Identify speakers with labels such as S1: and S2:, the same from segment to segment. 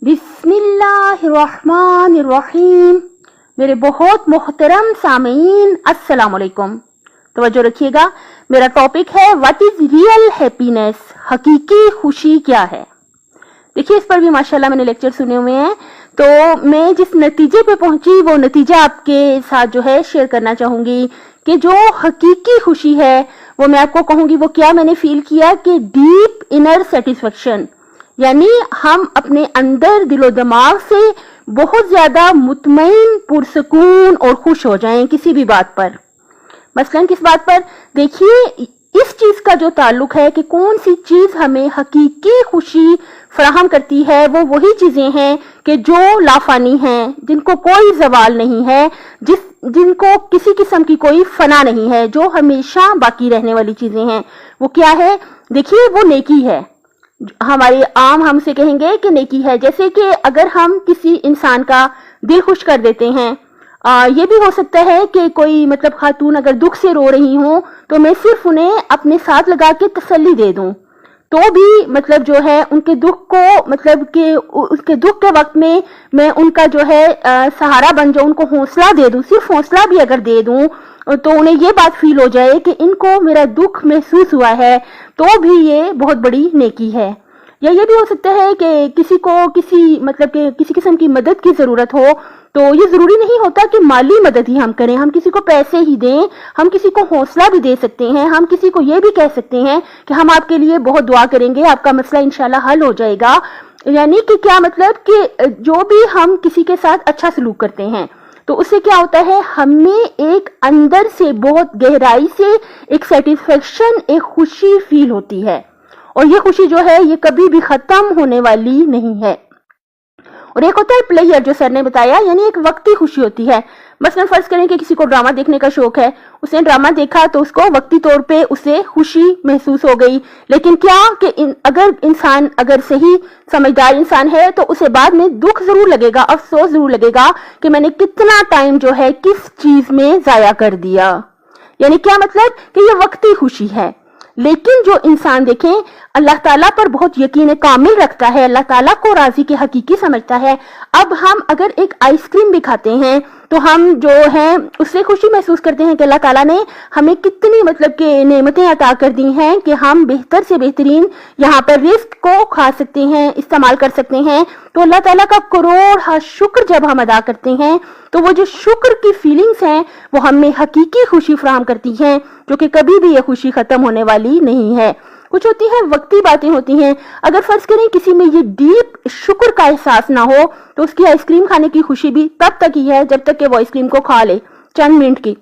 S1: बिस्मिल्लाहिर्रहमानिर्रहीम। मेरे बहुत मोहतरम सामीन, अस्सलाम वालेकुम। तवज्जो रखिएगा, मेरा टॉपिक है व्हाट इज रियल हैप्पीनेस, हकीकी खुशी क्या है। देखिए, इस पर भी माशाल्लाह मैंने लेक्चर सुने हुए हैं, तो मैं जिस नतीजे पे पहुंची वो नतीजा आपके साथ जो है शेयर करना चाहूंगी कि जो हकीकी खुशी है वो मैं आपको कहूंगी वो क्या मैंने फील किया कि डीप इनर सेटिस्फेक्शन, यानी हम अपने अंदर दिलो दिमाग से बहुत ज्यादा मुतमईन, पुरसकून और खुश हो जाएं किसी भी बात पर। मसलन किस बात पर? देखिए, इस चीज का जो ताल्लुक है कि कौन सी चीज हमें हकीकी खुशी फराहम करती है, वो वही चीजें हैं कि जो लाफानी हैं, जिनको कोई जवाल नहीं है, जिनको किसी किस्म की कोई फना नहीं है, जो हमेशा बाकी रहने वाली चीजें हैं। वो क्या है? देखिए, वो नेकी है। हमारे आम हमसे कहेंगे कि नेकी है, जैसे कि अगर हम किसी इंसान का दिल खुश कर देते हैं, ये भी हो सकता है कि कोई मतलब खातून अगर दुख से रो रही हो तो मैं सिर्फ उन्हें अपने साथ लगा के तसल्ली दे दूं, तो भी मतलब जो है उनके दुख को मतलब कि उसके दुख के वक्त में मैं उनका जो है सहारा बन जाऊं, उनको हौसला दे दूं। सिर्फ हौसला भी अगर दे दूं तो उन्हें ये बात फील हो जाए कि इनको मेरा दुख महसूस हुआ है, तो भी ये बहुत बड़ी नेकी है। या ये भी हो सकता है कि किसी को किसी मतलब कि किसी किस्म की मदद की जरूरत हो, तो ये जरूरी नहीं होता कि माली मदद ही हम करें, हम किसी को पैसे ही दें, हम किसी को हौसला भी दे सकते हैं, हम किसी को ये भी कह सकते हैं कि हम आपके लिए बहुत दुआ करेंगे, आपका मसला इंशाल्लाह हल हो जाएगा। यानी कि क्या मतलब कि जो भी हम किसी के साथ अच्छा सलूक करते हैं तो उससे क्या होता है, हमें एक अंदर से बहुत गहराई से एक सेटिस्फेक्शन, एक खुशी फील होती है, और ये खुशी जो है ये कभी भी खत्म होने वाली नहीं है। और एक होता है प्लेयर, जो सर ने बताया, यानी एक वक्ती खुशी होती है। मसलन फर्ज करें कि किसी को ड्रामा देखने का शौक है, उसने ड्रामा देखा तो उसको वक्ती तौर पे उसे खुशी महसूस हो गई, लेकिन क्या कि अगर इंसान अगर सही समझदार इंसान है तो उसे बाद में दुख जरूर लगेगा, अफसोस जरूर लगेगा कि मैंने कितना टाइम जो है किस चीज में जाया कर दिया। यानी क्या मतलब कि ये वक्ती खुशी है। लेकिन जो इंसान देखें अल्लाह ताला पर बहुत यकीन कामिल रखता है, अल्लाह ताला को राजी के हकीकी समझता है, अब हम अगर एक आइसक्रीम भी खाते हैं तो हम जो है उससे खुशी महसूस करते हैं कि अल्लाह ताला ने हमें कितनी मतलब कि नेमतें अता कर दी हैं कि हम बेहतर से बेहतरीन यहाँ पर रिस्क को खा सकते हैं, इस्तेमाल कर सकते हैं। तो अल्लाह ताला का करोड़ शुक्र जब हम अदा करते हैं तो वो जो शुक्र की फीलिंग्स हैं वो हमें हकीकी खुशी फराहम करती हैं, जो कि कभी भी ये खुशी खत्म होने वाली नहीं है। कुछ होती है वक्ती बातें होती हैं। अगर फर्ज करें किसी में ये डीप शुक्र का एहसास ना हो तो उसकी आइसक्रीम खाने की खुशी भी तब तक ही है जब तक कि वो आइसक्रीम को खा ले, चंद मिनट की।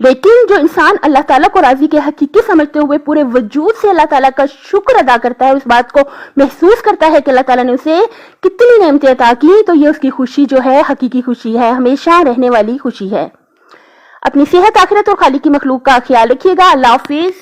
S1: लेकिन जो इंसान अल्लाह ताला को राजी के हकीकी समझते हुए पूरे वजूद से अल्लाह ताला का शुक्र अदा करता है, उस बात को महसूस करता है कि अल्लाह ताला ने उसे कितनी नेमतें अता की, तो ये उसकी खुशी जो है हकीकी खुशी है, हमेशा रहने वाली खुशी है। अपनी सेहत, आखिरत और खालिक की मखलूक का ख्याल रखिएगा। अल्लाह हाफिज।